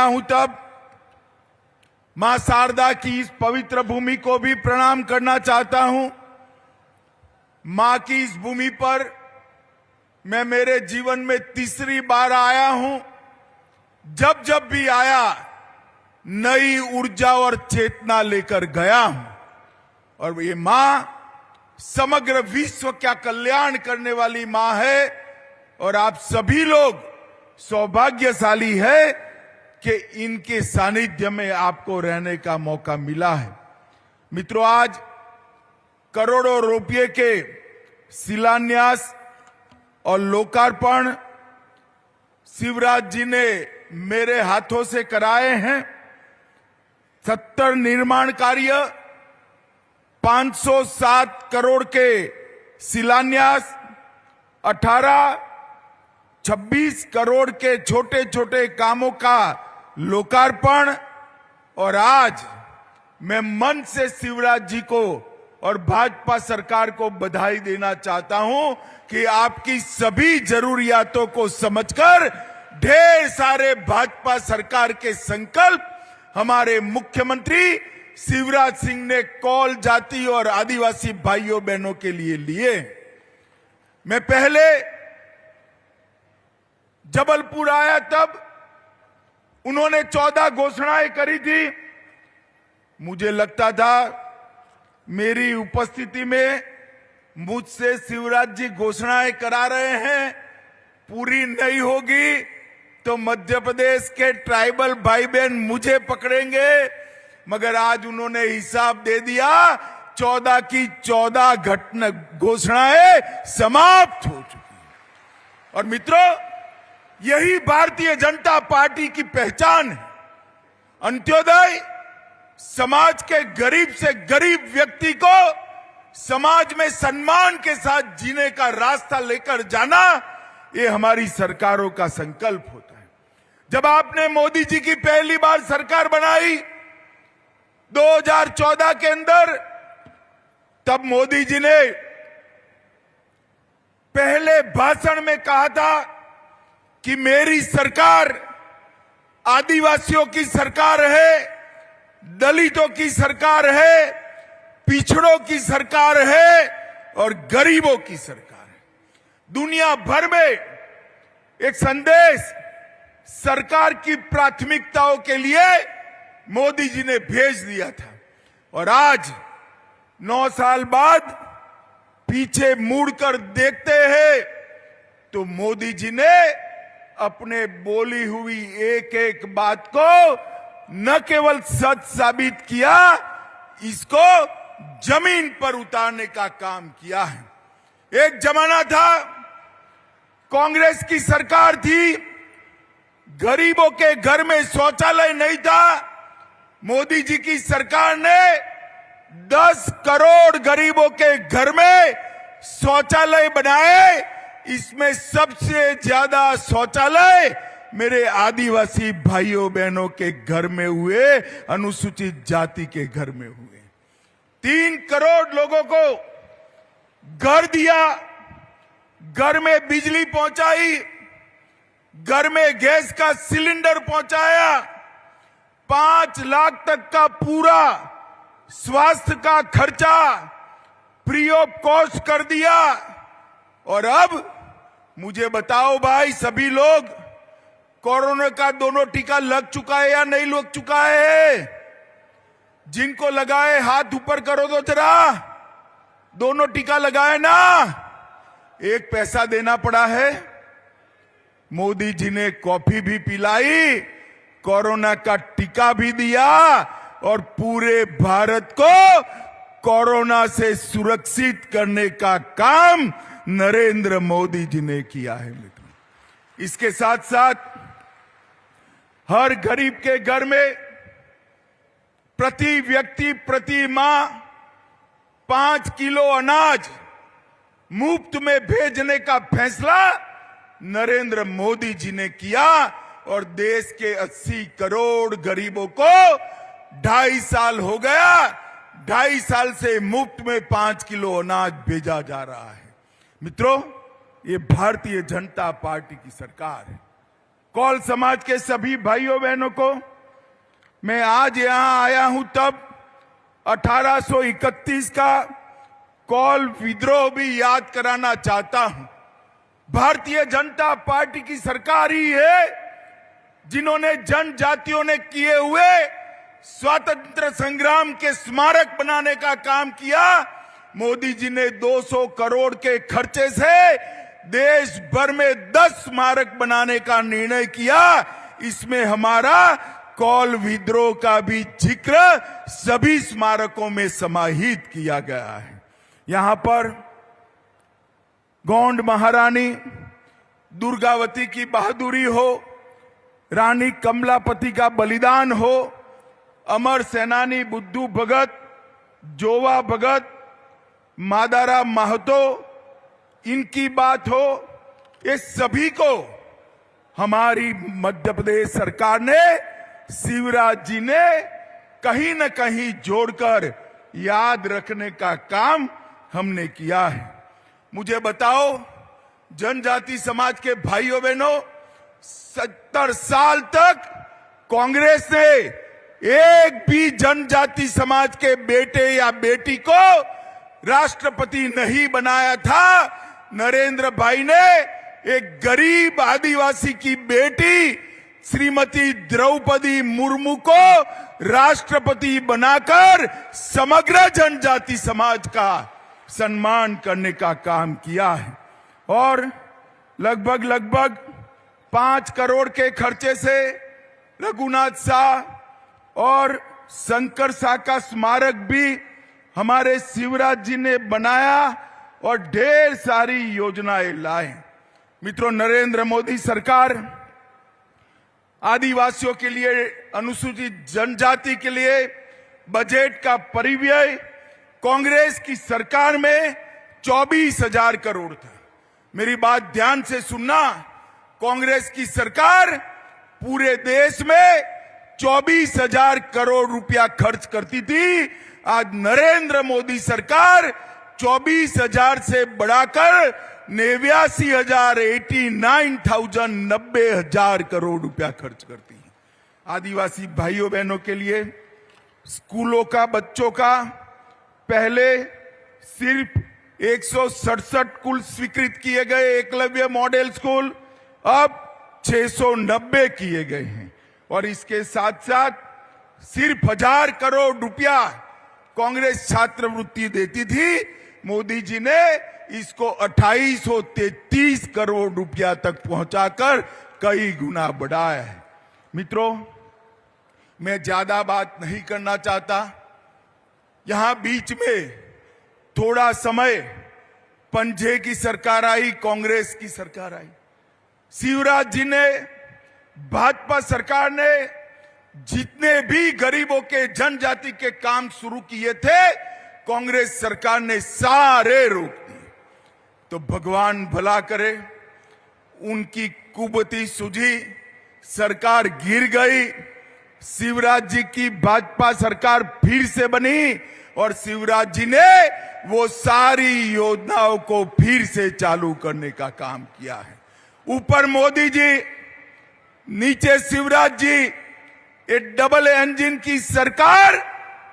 हूं तब मां शारदा की इस पवित्र भूमि को भी प्रणाम करना चाहता हूं। मां की इस भूमि पर मैं मेरे जीवन में तीसरी बार आया हूं। जब जब भी आया नई ऊर्जा और चेतना लेकर गया हूं और ये मां समग्र विश्व का कल्याण करने वाली मां है और आप सभी लोग सौभाग्यशाली है कि इनके सानिध्य में आपको रहने का मौका मिला है। मित्रों, आज करोड़ों रुपये के शिलान्यास और लोकार्पण शिवराज जी ने मेरे हाथों से कराए हैं। 70 निर्माण कार्य, 507 करोड़ के शिलान्यास, 26 करोड़ के छोटे छोटे कामों का लोकार्पण और आज मैं मन से शिवराज जी को और भाजपा सरकार को बधाई देना चाहता हूं कि आपकी सभी जरूरियातों को समझकर ढेर सारे भाजपा सरकार के संकल्प हमारे मुख्यमंत्री शिवराज सिंह ने कौल जाति और आदिवासी भाइयों बहनों के लिए लिए। मैं पहले जबलपुर आया तब उन्होंने 14 घोषणाएं करी थी। मुझे लगता था मेरी उपस्थिति में मुझसे शिवराज जी घोषणाएं करा रहे हैं, पूरी नहीं होगी तो मध्य प्रदेश के ट्राइबल भाई बहन मुझे पकड़ेंगे। मगर आज उन्होंने हिसाब दे दिया, 14 की 14 घोषणाएं समाप्त हो चुकी हैं। और मित्रों, यही भारतीय जनता पार्टी की पहचान है। अंत्योदय, समाज के गरीब से गरीब व्यक्ति को समाज में सम्मान के साथ जीने का रास्ता लेकर जाना, ये हमारी सरकारों का संकल्प होता है। जब आपने मोदी जी की पहली बार सरकार बनाई 2014 के अंदर, तब मोदी जी ने पहले भाषण में कहा था कि मेरी सरकार आदिवासियों की सरकार है, दलितों की सरकार है, पिछड़ों की सरकार है और गरीबों की सरकार है। दुनिया भर में एक संदेश सरकार की प्राथमिकताओं के लिए मोदी जी ने भेज दिया था। और आज 9 साल बाद पीछे मुड़कर देखते हैं तो मोदी जी ने अपने बोली हुई एक एक बात को न केवल सच साबित किया, इसको जमीन पर उतारने का काम किया है। एक जमाना था, कांग्रेस की सरकार थी, गरीबों के घर में शौचालय नहीं था। मोदी जी की सरकार ने 10 करोड़ गरीबों के घर में शौचालय बनाए। इसमें सबसे ज्यादा शौचालय मेरे आदिवासी भाइयों बहनों के घर में हुए, अनुसूचित जाति के घर में हुए। 3 करोड़ लोगों को घर दिया, घर में बिजली पहुंचाई, घर में गैस का सिलेंडर पहुंचाया, 5 लाख तक का पूरा स्वास्थ्य का खर्चा फ्री ऑफ कॉस्ट कर दिया। और अब मुझे बताओ भाई, सभी लोग, कोरोना का दोनों टीका लग चुका है या नहीं लग चुका है? जिनको लगाए हाथ ऊपर करो तो जरा, दोनों टीका लगाए ना? एक पैसा देना पड़ा है। मोदी जी ने कॉफी भी पिलाई, कोरोना का टीका भी दिया और पूरे भारत को कोरोना से सुरक्षित करने का काम नरेंद्र मोदी जी ने किया है। मित्रों, इसके साथ साथ हर गरीब के घर में प्रति व्यक्ति प्रति माह 5 किलो अनाज मुफ्त में भेजने का फैसला नरेंद्र मोदी जी ने किया और देश के 80 करोड़ गरीबों को 2.5 साल हो गया, 2.5 साल से मुफ्त में 5 किलो अनाज भेजा जा रहा है। मित्रों, ये भारतीय जनता पार्टी की सरकार है। कौल समाज के सभी भाइयों बहनों को मैं आज यहां आया हूं तब 1831 का कौल विद्रोह भी याद कराना चाहता हूं। भारतीय जनता पार्टी की सरकार ही है जिन्होंने जनजातियों ने किए हुए स्वतंत्र संग्राम के स्मारक बनाने का काम किया। मोदी जी ने 200 करोड़ के खर्चे से देश भर में 10 स्मारक बनाने का निर्णय किया। इसमें हमारा कौल विद्रोह का भी जिक्र सभी स्मारकों में समाहित किया गया है। यहां पर गोंड महारानी दुर्गावती की बहादुरी हो, रानी कमलापति का बलिदान हो, अमर सेनानी बुद्धू भगत, जोवा भगत, मादारा महतो, इनकी बात हो, ये सभी को हमारी मध्य प्रदेश सरकार ने, शिवराज जी ने कहीं न कहीं जोड़कर याद रखने का काम हमने किया है। मुझे बताओ, जनजाति समाज के भाइयों बहनों, 70 साल तक कांग्रेस ने एक भी जनजाति समाज के बेटे या बेटी को राष्ट्रपति नहीं बनाया था। नरेंद्र भाई ने एक गरीब आदिवासी की बेटी श्रीमती द्रौपदी मुर्मू को राष्ट्रपति बनाकर समग्र जनजाति समाज का सम्मान करने का काम किया है। और लगभग 5 करोड़ के खर्चे से रघुनाथ शाह और शंकर शाह का स्मारक भी हमारे शिवराज जी ने बनाया और ढेर सारी योजनाएं लाए। मित्रों, नरेंद्र मोदी सरकार आदिवासियों के लिए, अनुसूचित जनजाति के लिए बजट का परिव्यय कांग्रेस की सरकार में 24,000 करोड़ था। मेरी बात ध्यान से सुनना, कांग्रेस की सरकार पूरे देश में 24,000 करोड़ रुपया खर्च करती थी। आज नरेंद्र मोदी सरकार 24,000 से बढ़ाकर 89,000 90,000 करोड़ रुपया खर्च करती है। आदिवासी भाइयों बहनों के लिए स्कूलों का, बच्चों का पहले सिर्फ 167 कुल स्वीकृत किए गए एकलव्य मॉडल स्कूल, अब 690 किए गए हैं। और इसके साथ साथ सिर्फ 1000 करोड़ रुपया कांग्रेस छात्रवृत्ति देती थी, मोदी जी ने इसको 2833 करोड़ रुपया तक पहुंचाकर कई गुना बढ़ाया है। मित्रों, मैं ज्यादा बात नहीं करना चाहता। यहां बीच में थोड़ा समय पंजे की सरकार आई, कांग्रेस की सरकार आई। शिवराज जी ने, भाजपा सरकार ने जितने भी गरीबों के, जनजाति के काम शुरू किए थे, कांग्रेस सरकार ने सारे रोक दिए। तो भगवान भला करे, उनकी कुबती सूझी, सरकार गिर गई। शिवराज जी की भाजपा सरकार फिर से बनी और शिवराज जी ने वो सारी योजनाओं को फिर से चालू करने का काम किया है। ऊपर मोदी जी, नीचे शिवराज जी, एक डबल इंजन की सरकार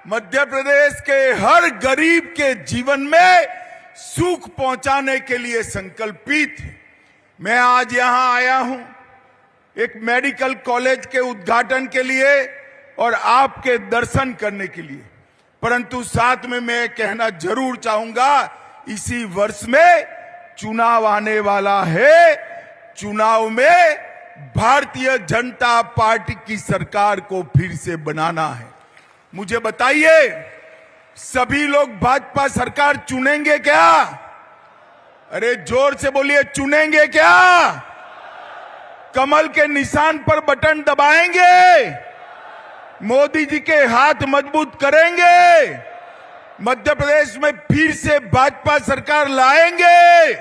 मध्य प्रदेश के हर गरीब के जीवन में सुख पहुंचाने के लिए संकल्पित है। मैं आज यहां आया हूं एक मेडिकल कॉलेज के उद्घाटन के लिए और आपके दर्शन करने के लिए, परंतु साथ में मैं कहना जरूर चाहूंगा, इसी वर्ष में चुनाव आने वाला है। चुनाव में भारतीय जनता पार्टी की सरकार को फिर से बनाना है। मुझे बताइए, सभी लोग भाजपा सरकार चुनेंगे क्या? अरे जोर से बोलिए, चुनेंगे क्या? कमल के निशान पर बटन दबाएंगे? मोदी जी के हाथ मजबूत करेंगे? मध्य प्रदेश में फिर से भाजपा सरकार लाएंगे?